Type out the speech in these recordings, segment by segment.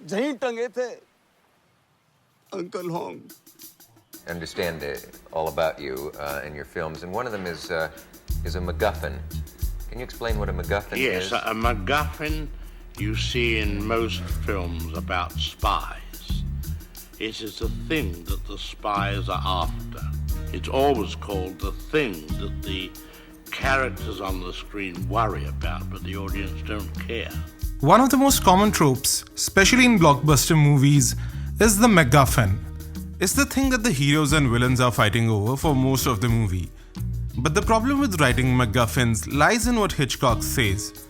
जहीं टंगे थे Uncle Hong. I understand all about you and your films, and one of them is a McGuffin. Can you explain what a McGuffin is? Yes, a McGuffin you see in most films about spies. It is the thing that the spies are after. It's always called the thing that the characters on the screen worry about, but the audience don't care. One of the most common tropes, especially in blockbuster movies, is the McGuffin. It's the thing that the heroes and villains are fighting over for most of the movie. But the problem with writing McGuffins lies in what Hitchcock says.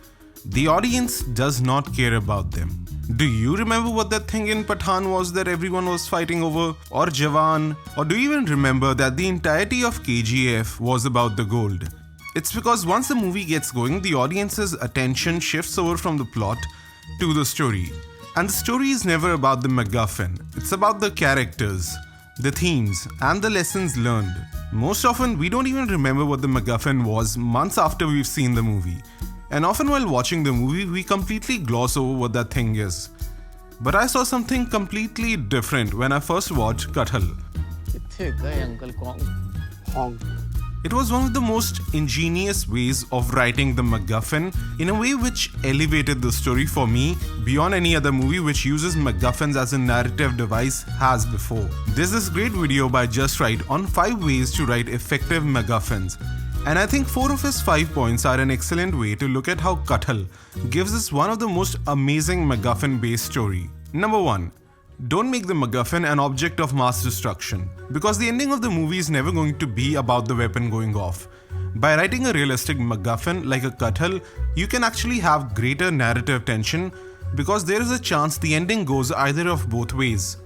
The audience does not care about them. Do you remember what that thing in Pathan was that everyone was fighting over? Or Jawan? Or do you even remember that the entirety of KGF was about the gold? It's because once the movie gets going, the audience's attention shifts over from the plot to the story. And the story is never about the McGuffin. It's about the characters, the themes, and the lessons learned. Most often, we don't even remember what the McGuffin was months after we've seen the movie. And often while watching the movie, we completely gloss over what that thing is. But I saw something completely different when I first watched Kathal. It was one of the most ingenious ways of writing the McGuffin in a way which elevated the story for me beyond any other movie which uses McGuffins as a narrative device has before. There's this great video by Just Right on 5 ways to write effective McGuffins, and I think 4 of his 5 points are an excellent way to look at how Kathal gives us one of the most amazing McGuffin-based story. Number 1. Don't make the McGuffin an object of mass destruction, because the ending of the movie is never going to be about the weapon going off. By writing a realistic McGuffin like a Kathal, you can actually have greater narrative tension because there is a chance the ending goes either of both ways.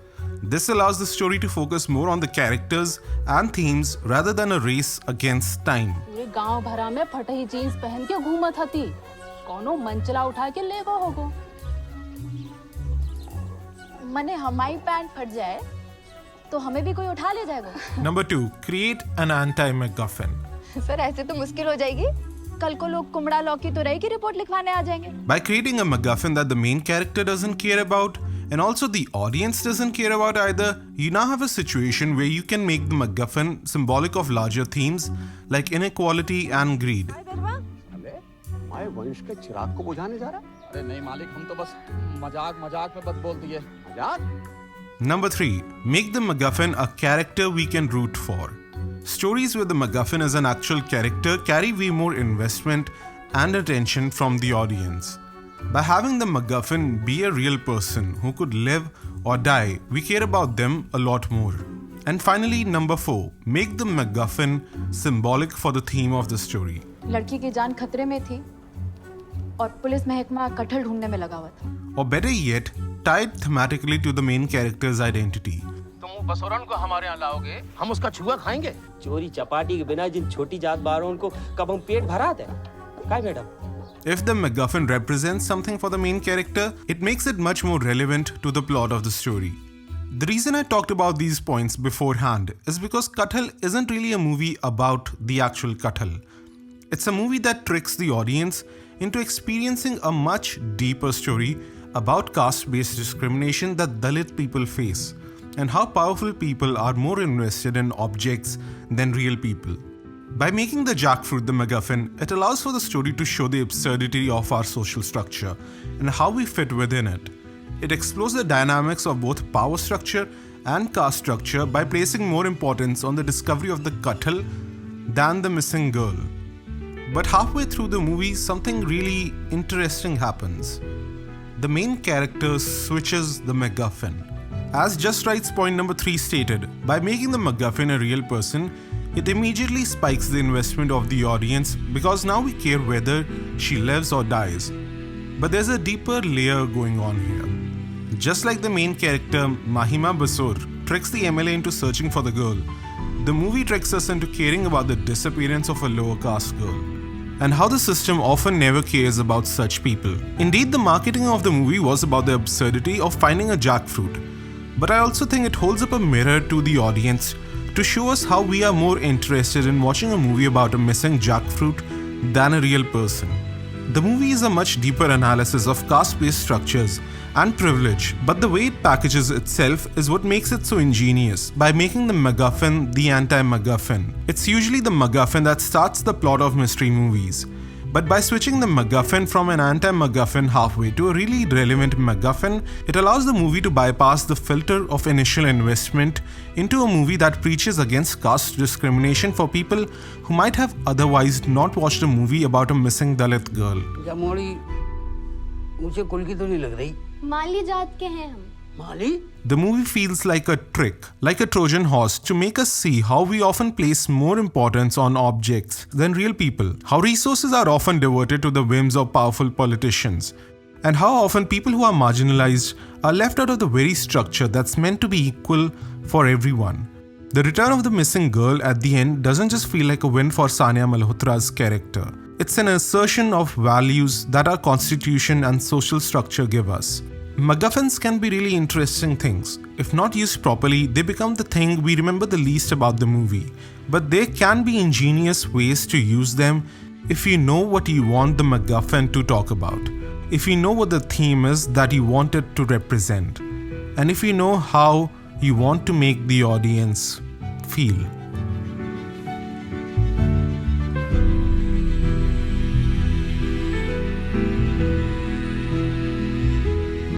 This allows the story to focus more on the characters and themes rather than a race against time. ये गांव भरा में फटी jeans पहन के घूमत हती, कोनो मंचला उठा के ले गो होगो। मने हमारी पैंट फट जाए तो हमें भी कोई उठा ले जाएगा। Number 2. Create an anti-McGuffin. Sir ऐसे तो मुश्किल हो जाएगी। कल को लोग कुमड़ा लौकी तो रही की रिपोर्ट लिखवाने आ जाएंगे। By creating a McGuffin that the main character doesn't care about and also the audience doesn't care about either, you now have a situation where you can make the McGuffin symbolic of larger themes like inequality and greed. मैं वंश के चिराग को बुझाने जा रहा? अरे नहीं मालिक, हम तो बस मजाक में बस बोल दिए। मजाक? Number 3. Make the McGuffin a character we can root for. Stories where the McGuffin is an actual character carry way more investment and attention from the audience. By having the McGuffin be a real person who could live or die, we care about them a lot more. And finally, number 4. Make the McGuffin symbolic for the theme of the story. लड़की की जान खतरे में थी और police महकमा कटहल ढूंढने में लगा हुआ था। Or better yet, tied thematically to the main character's identity. तुम बसोरन को हमारे यहाँ लाओगे, हम उसका छुआ खाएंगे। चोरी चपाटी के बिना जिन छोटी जात बारों को कब हम पेट भरा दे? काय madam? If the McGuffin represents something for the main character, it makes it much more relevant to the plot of the story. The reason I talked about these points beforehand is because Kathal isn't really a movie about the actual Kathal. It's a movie that tricks the audience into experiencing a much deeper story about caste-based discrimination that Dalit people face and how powerful people are more invested in objects than real people. By making the jackfruit the McGuffin, it allows for the story to show the absurdity of our social structure and how we fit within it. It explores the dynamics of both power structure and caste structure by placing more importance on the discovery of the Kathal than the missing girl. But halfway through the movie, something really interesting happens. The main character switches the McGuffin. As Just Right's point number 3 stated, by making the McGuffin a real person, it immediately spikes the investment of the audience because now we care whether she lives or dies. But there's a deeper layer going on here. Just like the main character Mahima Basur tricks the MLA into searching for the girl, the movie tricks us into caring about the disappearance of a lower caste girl, and how the system often never cares about such people. Indeed, the marketing of the movie was about the absurdity of finding a jackfruit, but I also think it holds up a mirror to the audience to show us how we are more interested in watching a movie about a missing jackfruit than a real person. The movie is a much deeper analysis of caste-based structures and privilege, but the way it packages itself is what makes it so ingenious by making the McGuffin the anti-McGuffin. It's usually the McGuffin that starts the plot of mystery movies. But by switching the McGuffin from an anti-McGuffin halfway to a really relevant McGuffin, it allows the movie to bypass the filter of initial investment into a movie that preaches against caste discrimination for people who might have otherwise not watched a movie about a missing Dalit girl. मुझे कुल की तो नहीं लग रही। माली जात के हैं हम। माली? The movie feels like a trick, like a Trojan horse, to make us see how we often place more importance on objects than real people, how resources are often diverted to the whims of powerful politicians, and how often people who are marginalized are left out of the very structure that's meant to be equal for everyone. The return of the missing girl at the end doesn't just feel like a win for Sania Malhotra's character. It's an assertion of values that our constitution and social structure give us. MacGuffins can be really interesting things. If not used properly, they become the thing we remember the least about the movie. But there can be ingenious ways to use them if you know what you want the MacGuffin to talk about, if you know what the theme is that you want it to represent, and if you know how you want to make the audience feel.